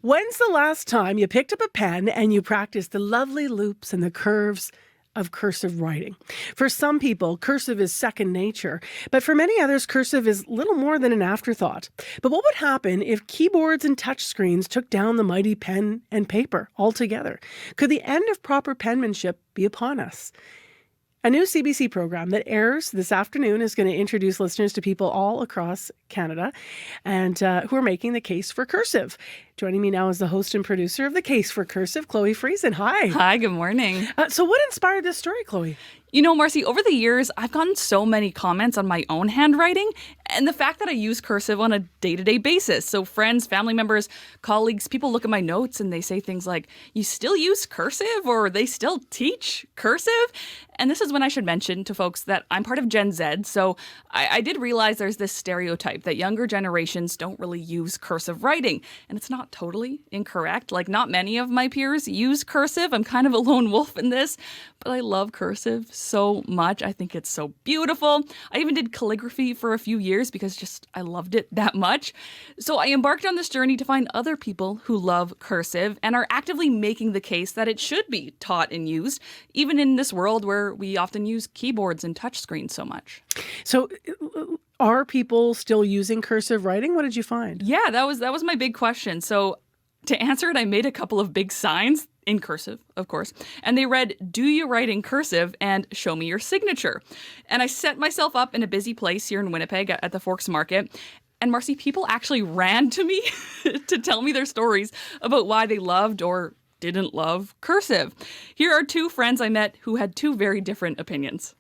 When's the last time you picked up a pen and you practiced the lovely loops and the curves of cursive writing? For some people, cursive is second nature, but for many others, cursive is little more than an afterthought. But what would happen if keyboards and touchscreens took down the mighty pen and paper altogether? Could the end of proper penmanship be upon us? A new CBC program that airs this afternoon is going to introduce listeners to people all across Canada and who are making the case for cursive. Joining me now is the host and producer of The Case for Cursive, Chloe Friesen. Hi. Hi, good morning. So what inspired this story, Chloe? You know, Marcy, over the years, I've gotten so many comments on my own handwriting and the fact that I use cursive on a day-to-day basis. So friends, family members, colleagues, people look at my notes and they say things like, you still use cursive, or they still teach cursive? And this is when I should mention to folks that I'm part of Gen Z. So I did realize there's this stereotype that younger generations don't really use cursive writing. And it's not totally incorrect. Like, not many of my peers use cursive. I'm kind of a lone wolf in this, but I love cursive so much. I think it's so beautiful. I even did calligraphy for a few years because just I loved it that much. So I embarked on this journey to find other people who love cursive and are actively making the case that it should be taught and used, even in this world where we often use keyboards and touchscreens so much. So are people still using cursive writing? What did you find? Yeah, that was my big question. So to answer it, I made a couple of big signs in cursive, of course, and they read, "Do you write in cursive?" and "Show me your signature." And I set myself up in a busy place here in Winnipeg at the Forks Market. And Marcy, people actually ran to me to tell me their stories about why they loved or didn't love cursive. Here are two friends I met who had two very different opinions.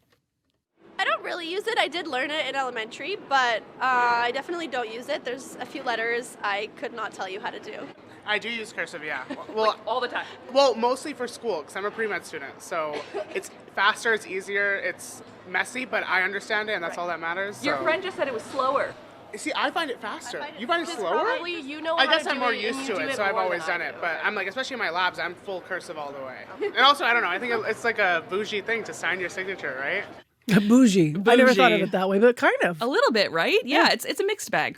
I don't really use it. I did learn it in elementary, but I definitely don't use it. There's a few letters I could not tell you how to do. I do use cursive, yeah. Well, Like, all the time. well, mostly for school, because I'm a pre-med student. So it's faster, it's easier, it's messy, but I understand it, and that's all that matters. Your so. friend just said it was slower. See, I find it faster. You find it slower? Probably you know I how guess to I'm do more it, and used you to do it, so I've more always than done I it. do. But I'm like, especially in my labs, I'm full cursive all the way. And also, I don't know, I think it's like a bougie thing to sign your signature, right? Bougie. I never thought of Bougie. it that way, but kind of. A little bit, right? Yeah, it's a mixed bag.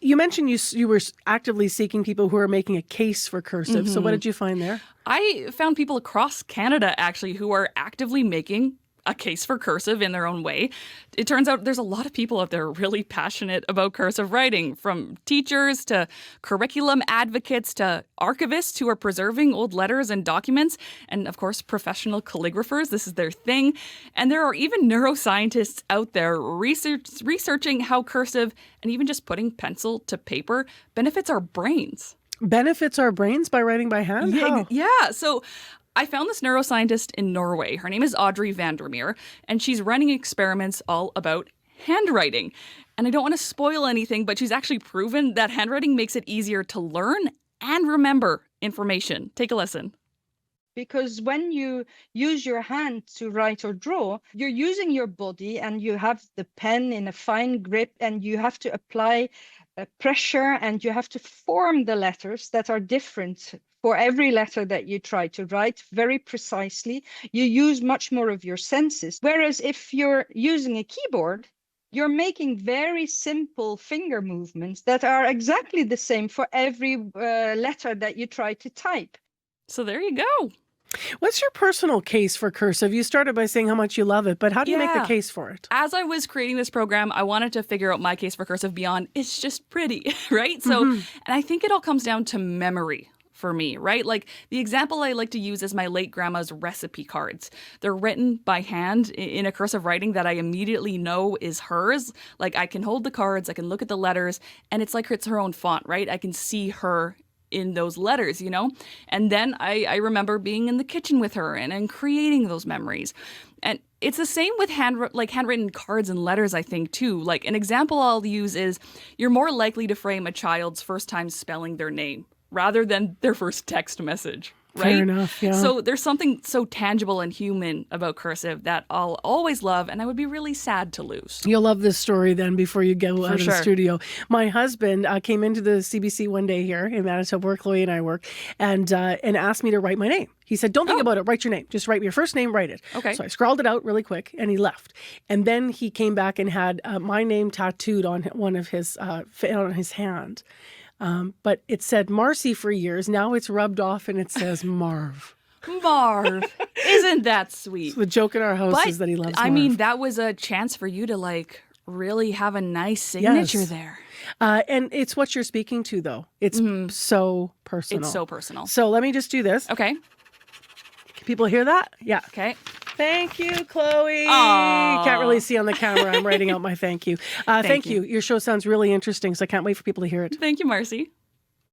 You mentioned you were actively seeking people who are making a case for cursive. So what did you find there? I found people across Canada, actually, who are actively making a case for cursive in their own way. It turns out there's a lot of people out there really passionate about cursive writing, from teachers to curriculum advocates to archivists who are preserving old letters and documents, and of course, professional calligraphers. This is their thing. And there are even neuroscientists out there researching how cursive and even just putting pencil to paper benefits our brains. Benefits our brains by writing by hand? How? Yeah. So I found this neuroscientist in Norway. Her name is Audrey Vandermeer, and she's running experiments all about handwriting. And I don't want to spoil anything, but she's actually proven that handwriting makes it easier to learn and remember information. Take a listen. Because when you use your hand to write or draw, you're using your body and you have the pen in a fine grip and you have to apply pressure and you have to form the letters that are different for every letter that you try to write very precisely. You use much more of your senses. Whereas if you're using a keyboard, you're making very simple finger movements that are exactly the same for every letter that you try to type. So there you go. What's your personal case for cursive? You started by saying how much you love it, but how do you make the case for it? As I was creating this program, I wanted to figure out my case for cursive beyond it's just pretty, right? So, and I think it all comes down to memory for me, right? Like, the example I like to use is my late grandma's recipe cards. They're written by hand in a cursive writing that I immediately know is hers. Like, I can hold the cards, I can look at the letters, and it's like it's her own font, right? I can see her in those letters, you know? And then I remember being in the kitchen with her and creating those memories. And it's the same with handwritten cards and letters, I think, too. Like, an example I'll use is you're more likely to frame a child's first time spelling their name rather than their first text message. Right? Fair enough, yeah. So there's something so tangible and human about cursive that I'll always love, and I would be really sad to lose. You'll love this story then before you go out of sure. the studio. My husband came into the CBC one day here in Manitoba, where Chloe and I work, and asked me to write my name. He said, don't think about it, write your name. Just write your first name, write it. Okay. So I scrawled it out really quick, and he left. And then he came back and had my name tattooed on one of his on his hand. But it said Marcy for years. Now it's rubbed off and it says Marv. Marv. Isn't that sweet? So the joke in our house But, is that he loves I Marv. mean, that was a chance for you to like really have a nice signature Yes. there. And it's what you're speaking to, though. It's so personal. It's so personal. So let me just do this. Okay. Can people hear that? Yeah. Okay. Thank you, Chloe. Aw. Can't really see on the camera. I'm writing out my thank you. Thank you. you. Your show sounds really interesting, so I can't wait for people to hear it. Thank you, Marcy.